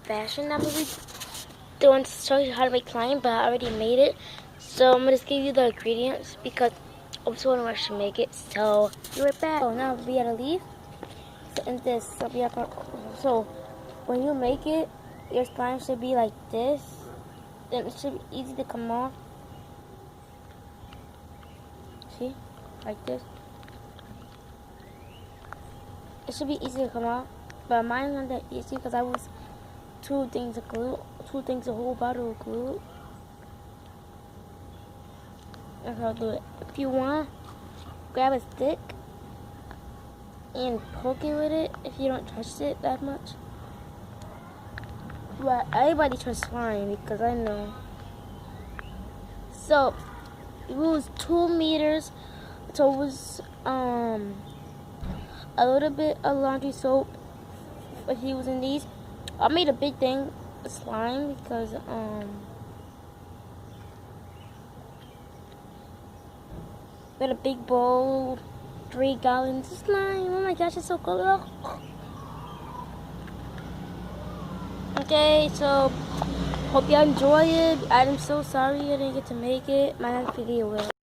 fashion I'm really doing to show you how to make slime, but I already made it. So I'm gonna just give you the ingredients because I'm so in a rush to make it. So be right back. So now we gotta leave. So in this, so when you make it, your slime should be like this. Then it should be easy to come off. See, like this. It should be easy to come off, but mine's not that easy because I was two things of glue, a whole bottle of glue. That's how I'll do it. If you want, grab a stick and poke it with it if you don't trust it that much. But everybody trusts slime because I know. So it was 2 meters. So it was a little bit of laundry soap if you using these. I made a big thing of slime because got a big bowl, 3 gallons of slime. Oh my gosh, it's so cool. Okay, so hope y'all enjoy it. I'm so sorry I didn't get to make it. My next video will.